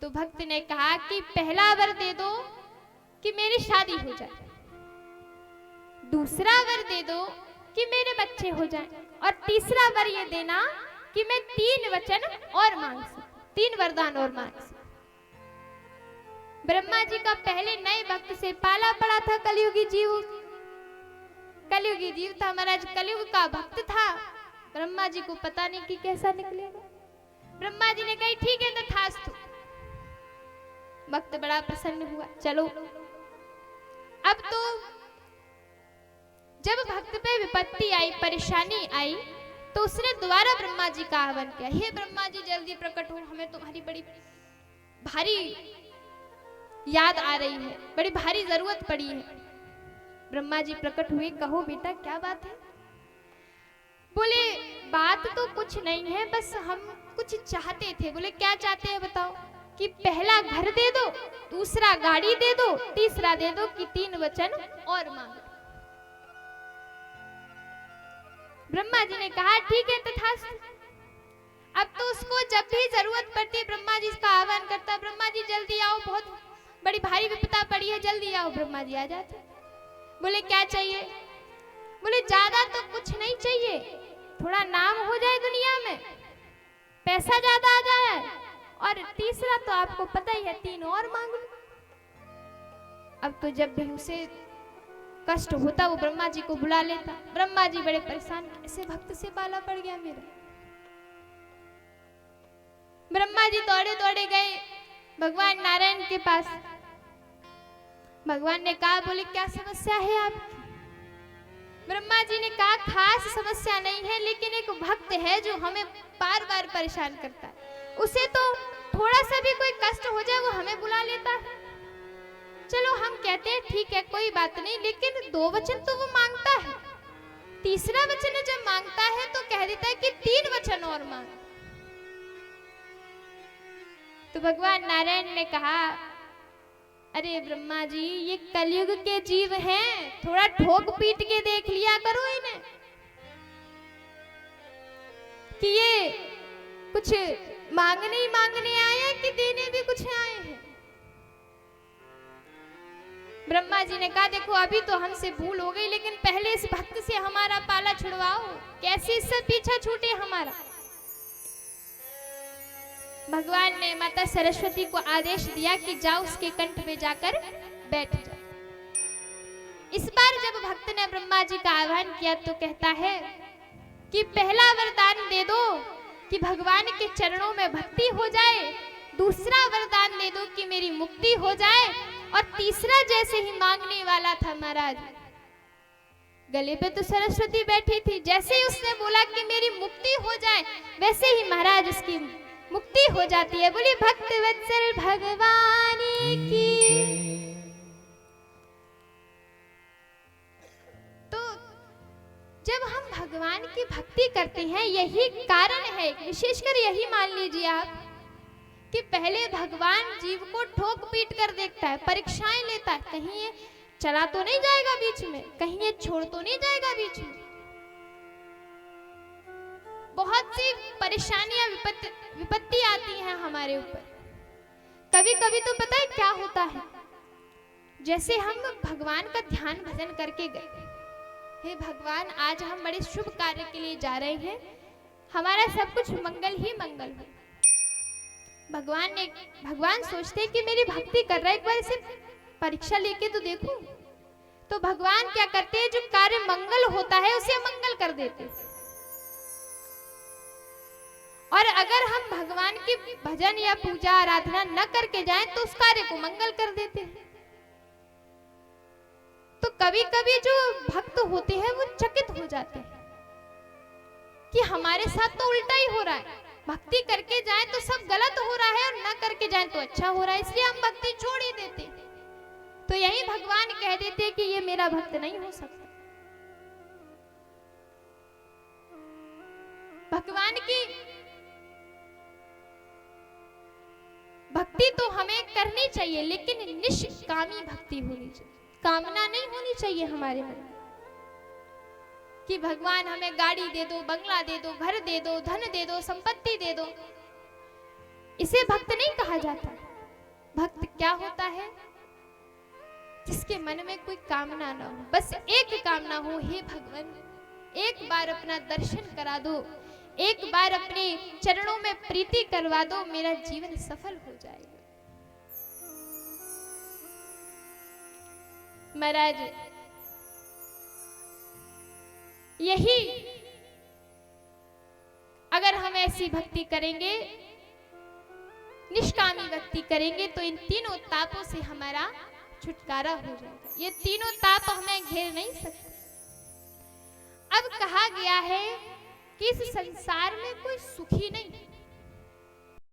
तो भक्त ने कहा कि पहला वर दे दो कि मेरी शादी हो जाए, दूसरा वर दे दो कि मेरे बच्चे हो जाएं, और तीसरा वर ये देना कि मैं 3 वचन और मांग सकूं, 3 वरदान और मांग सकूं। ब्रह्मा जी का पहले नए भक्त से पाला पड़ा था कलयुगी जीव, कलयुगी जीव था महाराज, कलयुग का भक्त था। ब्रह्मा जी को पता नहीं कि कैसा निकलेगा। ब्रह्मा जी ने कही ठीक है तथास्तु। भक्त बड़ा प्रसन्न हुआ। चलो अब तो जब भक्त पे विपत्ति आई, परेशानी आई, तो उसने दोबारा ब्रह्मा जी का आह्वान किया, हे ब्रह्मा जी जल्दी प्रकट हो, हमें तुम्हारी बड़ी भारी याद आ रही है, बड़ी भारी जरूरत पड़ी है। ब्रह्मा जी प्रकट हुए, कहो बेटा क्या बात है? बोले बात तो कुछ नहीं है, बस हम कुछ चाहते थे। बोले क्या चाहते हैं बताओ? कि पहला घर दे दो, दूसरा गाड़ी दे दो, तीसरा दे दो कि 3 वचन और मांगो। ब्रह्मा जी ने कहा ठीक है तथास्तु। अब तो उसको जब भी जरूरत पड़ती ब्रह्मा जी इसका आह्वान करता, ब्रह्मा जी जल्दी आओ, बहुत बड़ी भारी विपदा पड़ी है, जल्दी आओ। ब्रह्मा जी आ जाते। बोले क्या चाहिए? बोले ज्यादा तो कुछ नहीं चाहिए, थोड़ा नाम हो जाए दुनिया में, पैसा ज्यादा आ जाए, और तीसरा तो आपको पता ही है 3 और मांग लो। अब तो जब भी उसे कष्ट होता वो ब्रह्मा जी को बुला लेता। ब्रह्मा जी बड़े परेशान, कैसे भक्त से पाला पड़ गया मेरा। ब्रह्मा जी दौड़े दौड़े गए भगवान नारायण के पास। भगवान ने कहा, बोले क्या समस्या है आपकी? ब्रह्मा जी ने कहा खास समस्या नहीं है, लेकिन एक भक्त है जो हमें बार बार परेशान करता है, उसे तो थोड़ा सा भी कोई कष्ट हो जाए वो हमें बुला लेता है। चलो हम कहते हैं ठीक है कोई बात नहीं, लेकिन 2 वचन तो वो मांगता है, तीसरा वचन जब मांगता है तो कह देता है कि 3 वचन और मांग। तो भगवान नारायण ने कहा, अरे ब्रह्मा जी ये कलयुग के जीव हैं, थोड़ा ठोक पीट के देख लिया करो इन्हें कि ये कुछ मांगने ही मांगने आए हैं कि देने भी कुछ आए हैं। ब्रह्मा जी ने कहा देखो अभी तो हमसे भूल हो गई, लेकिन पहले इस भक्त से हमारा पाला छुड़वाओ, कैसे इससे पीछा छूटे हमारा। भगवान ने माता सरस्वती को आदेश दिया कि जाओ उसके कंठ पे जाकर बैठ जाओ। इस बार जब भक्त ने ब्रह्मा जी का आह्वान किया तो कहता है कि पहला वरदान दे दो कि भगवान के चरणों में भक्ति हो जाए, दूसरा वरदान दे दो कि मेरी मुक्ति हो जाए, और तीसरा जैसे ही मांगने वाला था महाराज, गले पे तो सरस्वती बैठी थी, जैसे ही उसने बोला कि मेरी मुक्ति हो जाए, वैसे ही महाराज उसकी मुक्ति हो जाती है। बोली भक्त वत्सल भगवान की। तो जब हम भगवान की भक्ति करते हैं, यही कारण है, विशेषकर यही मान लीजिए आप कि पहले भगवान जीव को ठोक पीट कर देखता है, परीक्षाएं लेता है, कहीं ये चला तो नहीं जाएगा बीच में, कहीं ये छोड़ तो नहीं जाएगा बीच में। बहुत सी परेशानियां विपत्ति आती हैं हमारे ऊपर। कभी कभी तो पता है क्या होता है, जैसे हम भगवान का ध्यान भजन करके गए, हे भगवान आज हम बड़े शुभ कार्य के लिए जा रहे हैं, हमारा सब कुछ मंगल ही मंगल हो। भगवान सोचते कि मेरी भक्ति कर रहा है, एक बार इसे परीक्षा लेके तो देखूं। तो भगवान क्या करते हैं, जो कार्य मंगल होता है उसे मंगल कर देते हैं। और अगर हम भगवान की भजन या पूजा आराधना न करके जाएं तो उस कार्य को मंगल कर देते हैं। तो कभी कभी जो भक्त होते हैं वो चकित हो जाते हैं कि हमारे साथ तो उल्टा ही हो रहा है, भक्ति करके जाएं तो सब गलत हो रहा है और न करके जाएं तो अच्छा हो रहा है, इसलिए हम भक्ति छोड़ ही देते। तो यही भगवान कह देते कि ये मेरा भक्त नहीं हो सकता। भगवान की भक्ति तो हमें करनी चाहिए, लेकिन निष्कामी भक्ति होनी चाहिए, कामना नहीं होनी चाहिए हमारे मन में कि भगवान हमें गाड़ी दे दो, बंगला दे दो, घर दे दो, धन दे दो, संपत्ति दे दो। इसे भक्त नहीं कहा जाता। भक्त क्या होता है? जिसके मन में कोई कामना ना हो, बस एक कामना हो, हे भगवान एक बार अपना दर्शन करा दो, एक बार अपने चरणों में प्रीति करवा दो, मेरा जीवन सफल हो जाएगा। महाराज यही अगर हम ऐसी भक्ति करेंगे, निष्कामी भक्ति करेंगे, तो इन तीनों तापों से हमारा छुटकारा हो जाएगा। ये तीनों ताप हमें घेर नहीं सकते। अब कहा गया है कि इस संसार में कोई सुखी नहीं,